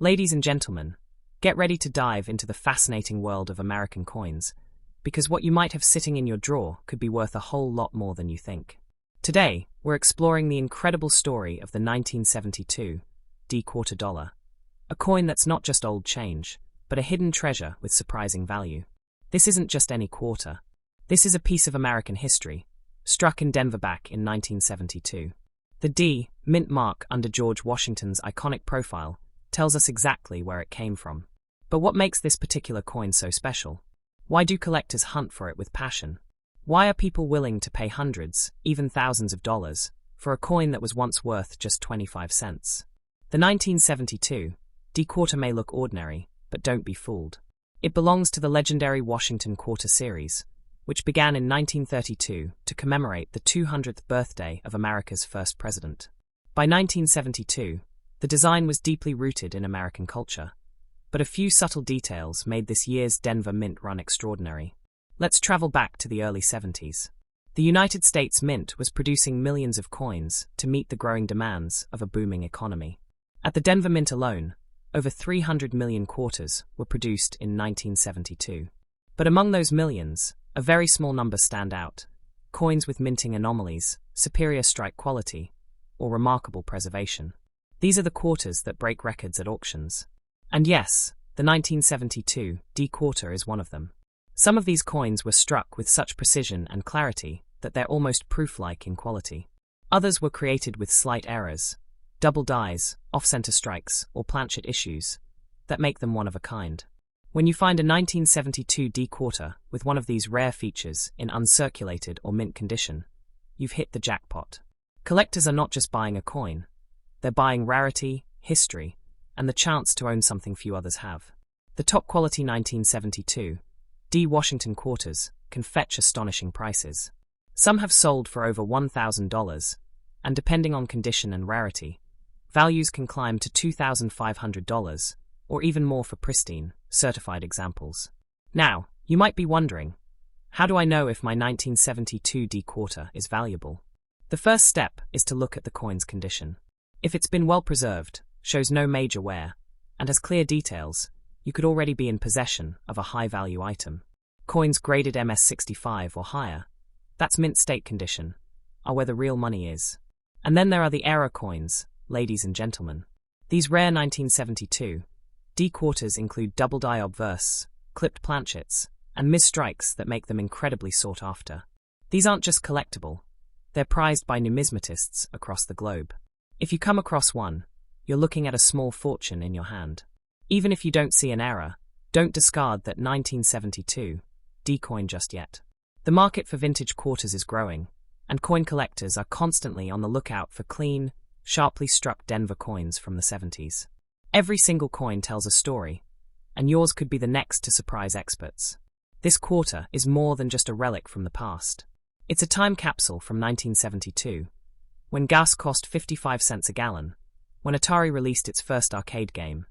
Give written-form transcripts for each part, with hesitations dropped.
Ladies and gentlemen, get ready to dive into the fascinating world of American coins, because what you might have sitting in your drawer could be worth a whole lot more than you think. Today, we're exploring the incredible story of the 1972 D-quarter dollar, a coin that's not just old change, but a hidden treasure with surprising value. This isn't just any quarter. This is a piece of American history, struck in Denver back in 1972. The D, mint mark under George Washington's iconic profile, tells us exactly where it came from. But what makes this particular coin so special? Why do collectors hunt for it with passion? Why are people willing to pay hundreds, even thousands of dollars, for a coin that was once worth just 25 cents? The 1972 D-quarter may look ordinary, but don't be fooled. It belongs to the legendary Washington Quarter series, which began in 1932 to commemorate the 200th birthday of America's first president. By 1972, the design was deeply rooted in American culture, but a few subtle details made this year's Denver Mint run extraordinary. Let's travel back to the early 70s. The United States Mint was producing millions of coins to meet the growing demands of a booming economy. At the Denver Mint alone, over 300 million quarters were produced in 1972. But among those millions, a very small number stand out: coins with minting anomalies, superior strike quality, or remarkable preservation. These are the quarters that break records at auctions. And yes, the 1972 D-quarter is one of them. Some of these coins were struck with such precision and clarity that they're almost proof-like in quality. Others were created with slight errors, double dies, off-center strikes, or planchet issues, that make them one of a kind. When you find a 1972 D-quarter with one of these rare features in uncirculated or mint condition, you've hit the jackpot. Collectors are not just buying a coin. They're buying rarity, history, and the chance to own something few others have. The top-quality 1972 D Washington quarters can fetch astonishing prices. Some have sold for over $1,000, and depending on condition and rarity, values can climb to $2,500, or even more for pristine, certified examples. Now, you might be wondering, how do I know if my 1972 D-quarter is valuable? The first step is to look at the coin's condition. If it's been well preserved, shows no major wear, and has clear details, you could already be in possession of a high-value item. Coins graded MS65 or higher, that's mint state condition, are where the real money is. And then there are the error coins, ladies and gentlemen. These rare 1972 D-quarters include double die obverse, clipped planchets, and misstrikes that make them incredibly sought after. These aren't just collectible, they're prized by numismatists across the globe. If you come across one, you're looking at a small fortune in your hand. Even if you don't see an error, don't discard that 1972 D-coin just yet. The market for vintage quarters is growing, and coin collectors are constantly on the lookout for clean, sharply struck Denver coins from the 70s. Every single coin tells a story, and yours could be the next to surprise experts. This quarter is more than just a relic from the past. It's a time capsule from 1972, when gas cost 55 cents a gallon, when Atari released its first arcade game,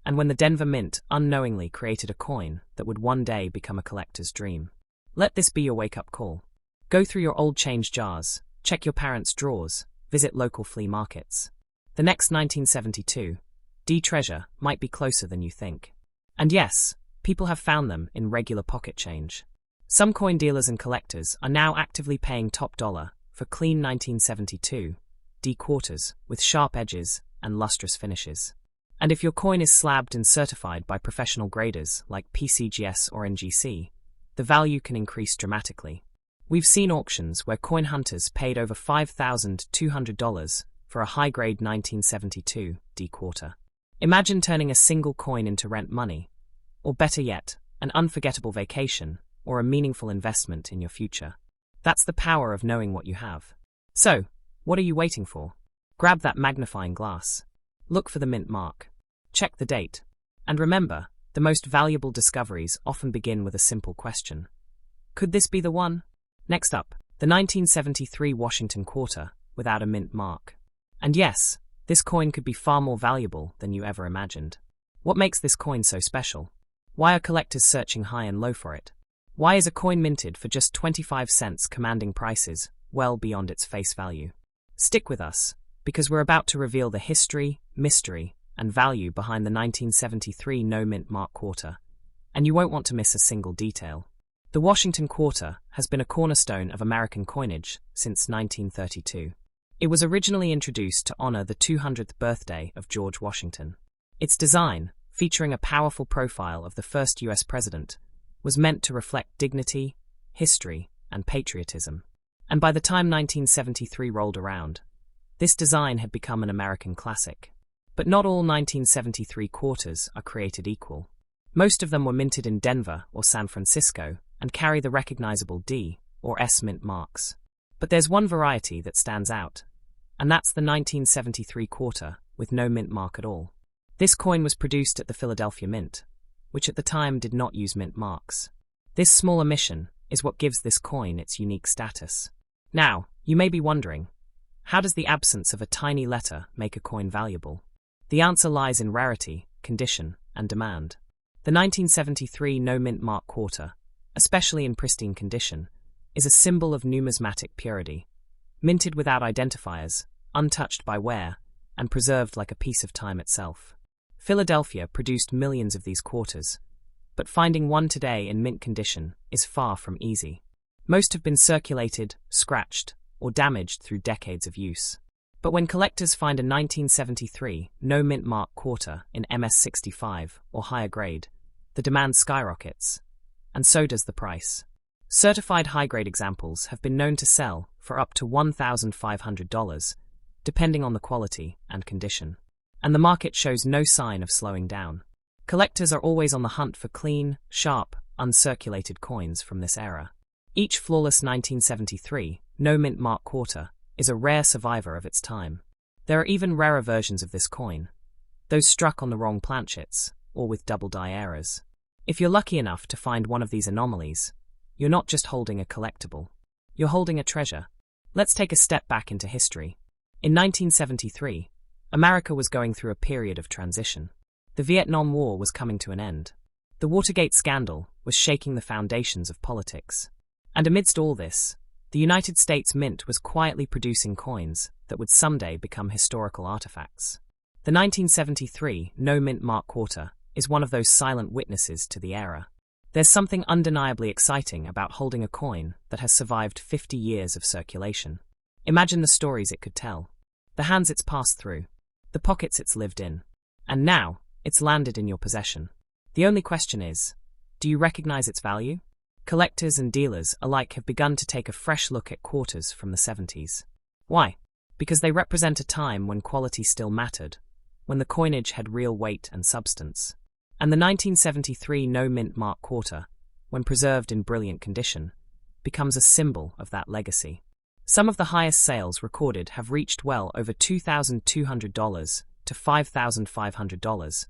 and when the Denver Mint unknowingly created a coin that would one day become a collector's dream. Let this be your wake-up call. Go through your old change jars, check your parents' drawers, visit local flea markets. The next 1972 D-treasure might be closer than you think. And yes, people have found them in regular pocket change. Some coin dealers and collectors are now actively paying top dollar for clean 1972 D-quarters with sharp edges and lustrous finishes. And if your coin is slabbed and certified by professional graders like PCGS or NGC, the value can increase dramatically. We've seen auctions where coin hunters paid over $5,200 for a high-grade 1972 D-quarter. Imagine turning a single coin into rent money, or better yet, an unforgettable vacation or a meaningful investment in your future. That's the power of knowing what you have. So, what are you waiting for? Grab that magnifying glass. Look for the mint mark. Check the date. And remember, the most valuable discoveries often begin with a simple question. Could this be the one? Next up, the 1973 Washington Quarter without a mint mark. And yes, this coin could be far more valuable than you ever imagined. What makes this coin so special? Why are collectors searching high and low for it? Why is a coin minted for just 25 cents commanding prices well beyond its face value? Stick with us, because we're about to reveal the history, mystery, and value behind the 1973 no-mint mark quarter, and you won't want to miss a single detail. The Washington quarter has been a cornerstone of American coinage since 1932. It was originally introduced to honor the 200th birthday of George Washington. Its design, featuring a powerful profile of the first U.S. president, was meant to reflect dignity, history, and patriotism. And by the time 1973 rolled around, this design had become an American classic. But not all 1973 quarters are created equal. Most of them were minted in Denver or San Francisco and carry the recognizable D or S mint marks. But there's one variety that stands out, and that's the 1973 quarter with no mint mark at all. This coin was produced at the Philadelphia Mint, which at the time did not use mint marks. This small omission is what gives this coin its unique status. Now, you may be wondering, how does the absence of a tiny letter make a coin valuable? The answer lies in rarity, condition, and demand. The 1973 no mint mark quarter, especially in pristine condition, is a symbol of numismatic purity, minted without identifiers, untouched by wear, and preserved like a piece of time itself. Philadelphia produced millions of these quarters, but finding one today in mint condition is far from easy. Most have been circulated, scratched, or damaged through decades of use. But when collectors find a 1973 no mint mark quarter in MS65 or higher grade, the demand skyrockets, and so does the price. Certified high-grade examples have been known to sell for up to $1,500, depending on the quality and condition. And the market shows no sign of slowing down. Collectors are always on the hunt for clean, sharp, uncirculated coins from this era. Each flawless 1973 no mint mark quarter is a rare survivor of its time. There are even rarer versions of this coin, those struck on the wrong planchets or with double die errors. If you're lucky enough to find one of these anomalies, you're not just holding a collectible, you're holding a treasure. Let's take a step back into history. In 1973, America was going through a period of transition. The Vietnam War was coming to an end. The Watergate scandal was shaking the foundations of politics. And amidst all this, the United States Mint was quietly producing coins that would someday become historical artifacts. The 1973 no mint mark quarter is one of those silent witnesses to the era. There's something undeniably exciting about holding a coin that has survived 50 years of circulation. Imagine the stories it could tell, the hands it's passed through, the pockets it's lived in, and now it's landed in your possession. The only question is, do you recognize its value? Collectors and dealers alike have begun to take a fresh look at quarters from the 70s. Why? Because they represent a time when quality still mattered, when the coinage had real weight and substance. And the 1973 no mint mark quarter, when preserved in brilliant condition, becomes a symbol of that legacy. Some of the highest sales recorded have reached well over $2,200 to $5,500,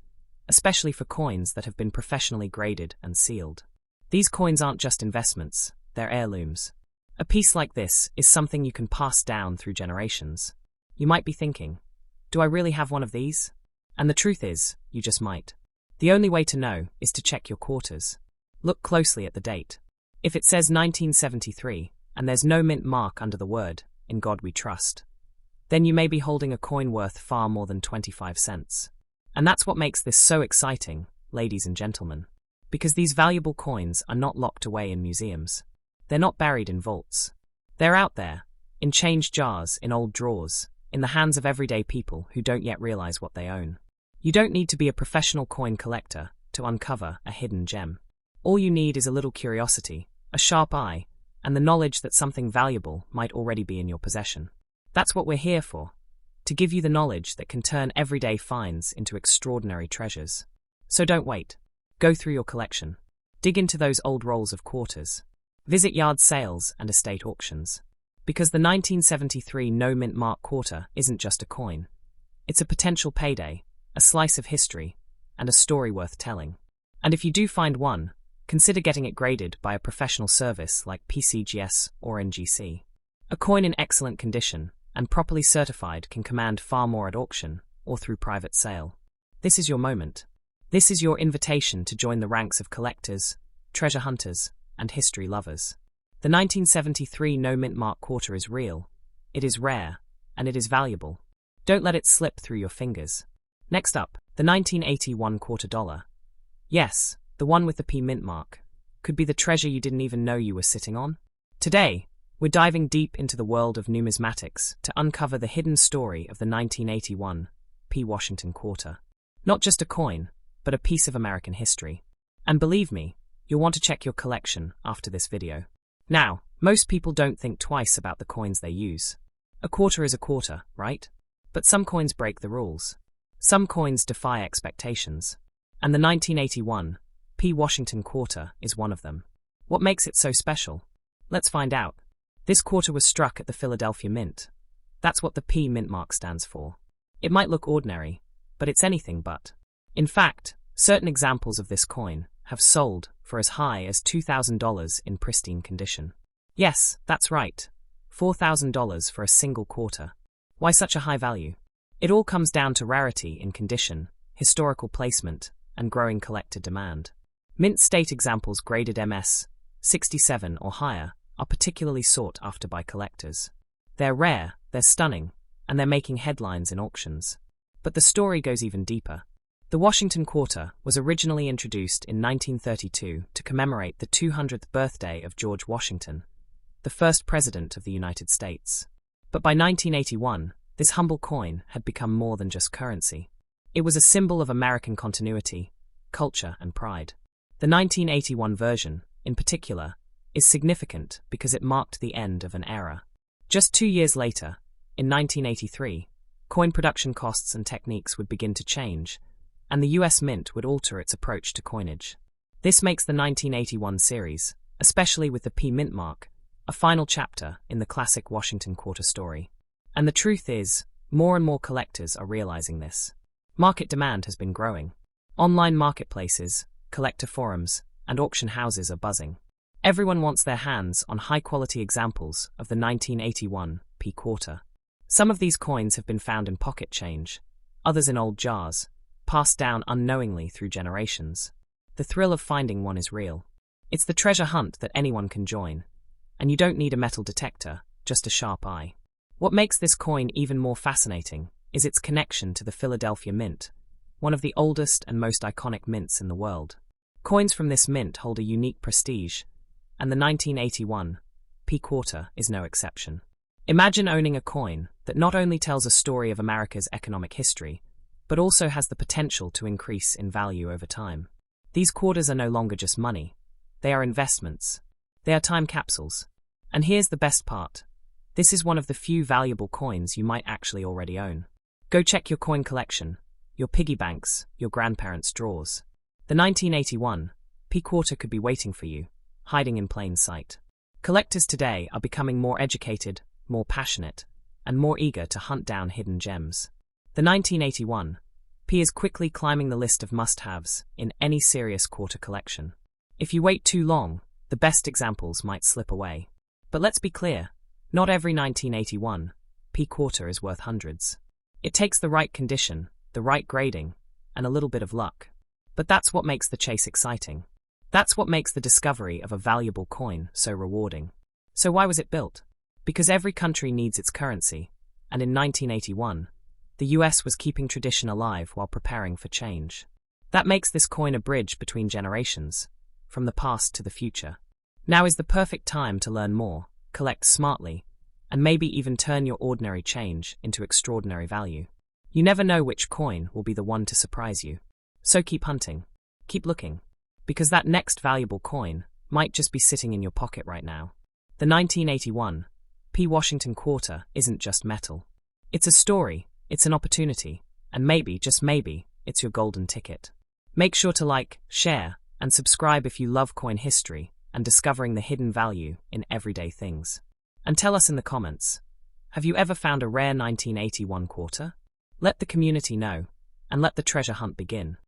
especially for coins that have been professionally graded and sealed. These coins aren't just investments, they're heirlooms. A piece like this is something you can pass down through generations. You might be thinking, do I really have one of these? And the truth is, you just might. The only way to know is to check your quarters. Look closely at the date. If it says 1973, and there's no mint mark under the word, "In God We Trust," then you may be holding a coin worth far more than 25 cents. And that's what makes this so exciting, ladies and gentlemen. Because these valuable coins are not locked away in museums. They're not buried in vaults. They're out there, in change jars, in old drawers, in the hands of everyday people who don't yet realize what they own. You don't need to be a professional coin collector to uncover a hidden gem. All you need is a little curiosity, a sharp eye, and the knowledge that something valuable might already be in your possession. That's what we're here for, to give you the knowledge that can turn everyday finds into extraordinary treasures. So don't wait. Go through your collection. Dig into those old rolls of quarters. Visit yard sales and estate auctions. Because the 1973 no mint mark quarter isn't just a coin. It's a potential payday, a slice of history, and a story worth telling. And if you do find one, consider getting it graded by a professional service like PCGS or NGC. A coin in excellent condition and properly certified can command far more at auction or through private sale. This is your moment. This is your invitation to join the ranks of collectors, treasure hunters, and history lovers. The 1973 no mint mark quarter is real, it is rare, and it is valuable. Don't let it slip through your fingers. Next up, the 1981 quarter dollar. Yes, the one with the P mint mark. Could be the treasure you didn't even know you were sitting on. Today, we're diving deep into the world of numismatics to uncover the hidden story of the 1981 P. Washington quarter. Not just a coin, but a piece of American history. And believe me, you'll want to check your collection after this video. Now, most people don't think twice about the coins they use. A quarter is a quarter, right? But some coins break the rules. Some coins defy expectations. And the 1981 P. Washington quarter is one of them. What makes it so special? Let's find out. This quarter was struck at the Philadelphia Mint. That's what the P mint mark stands for. It might look ordinary, but it's anything but. In fact, certain examples of this coin have sold for as high as $2,000 in pristine condition. Yes, that's right. $4,000 for a single quarter. Why such a high value? It all comes down to rarity in condition, historical placement, and growing collector demand. Mint state examples graded MS 67 or higher are particularly sought after by collectors. They're rare, they're stunning, and they're making headlines in auctions. But the story goes even deeper. The Washington quarter was originally introduced in 1932 to commemorate the 200th birthday of George Washington, the first president of the United States. But by 1981, this humble coin had become more than just currency. It was a symbol of American continuity, culture, and pride. The 1981 version, in particular, is significant because it marked the end of an era. Just 2 years later, in 1983, coin production costs and techniques would begin to change, and the US Mint would alter its approach to coinage. This makes the 1981 series, especially with the P mint mark, a final chapter in the classic Washington quarter story. And the truth is, more and more collectors are realizing this. Market demand has been growing. Online marketplaces, collector forums, and auction houses are buzzing. Everyone wants their hands on high-quality examples of the 1981 P quarter. Some of these coins have been found in pocket change, others in old jars, passed down unknowingly through generations. The thrill of finding one is real. It's the treasure hunt that anyone can join, and you don't need a metal detector, just a sharp eye. What makes this coin even more fascinating is its connection to the Philadelphia Mint, one of the oldest and most iconic mints in the world. Coins from this mint hold a unique prestige, and the 1981 P quarter is no exception. Imagine owning a coin that not only tells a story of America's economic history, but also has the potential to increase in value over time. These quarters are no longer just money. They are investments. They are time capsules. And here's the best part. This is one of the few valuable coins you might actually already own. Go check your coin collection, your piggy banks, your grandparents' drawers. The 1981 P quarter could be waiting for you, hiding in plain sight. Collectors today are becoming more educated, more passionate, and more eager to hunt down hidden gems. The 1981 P is quickly climbing the list of must-haves in any serious quarter collection. If you wait too long, the best examples might slip away. But let's be clear, not every 1981 P quarter is worth hundreds. It takes the right condition, the right grading, and a little bit of luck. But that's what makes the chase exciting. That's what makes the discovery of a valuable coin so rewarding. So why was it built? Because every country needs its currency, and in 1981, the US was keeping tradition alive while preparing for change. That makes this coin a bridge between generations, from the past to the future. Now is the perfect time to learn more, collect smartly, and maybe even turn your ordinary change into extraordinary value. You never know which coin will be the one to surprise you. So keep hunting, keep looking, because that next valuable coin might just be sitting in your pocket right now. The 1981 P. Washington quarter isn't just metal. It's a story, it's an opportunity, and maybe, just maybe, it's your golden ticket. Make sure to like, share, and subscribe if you love coin history and discovering the hidden value in everyday things. And tell us in the comments, have you ever found a rare 1981 quarter? Let the community know, and let the treasure hunt begin.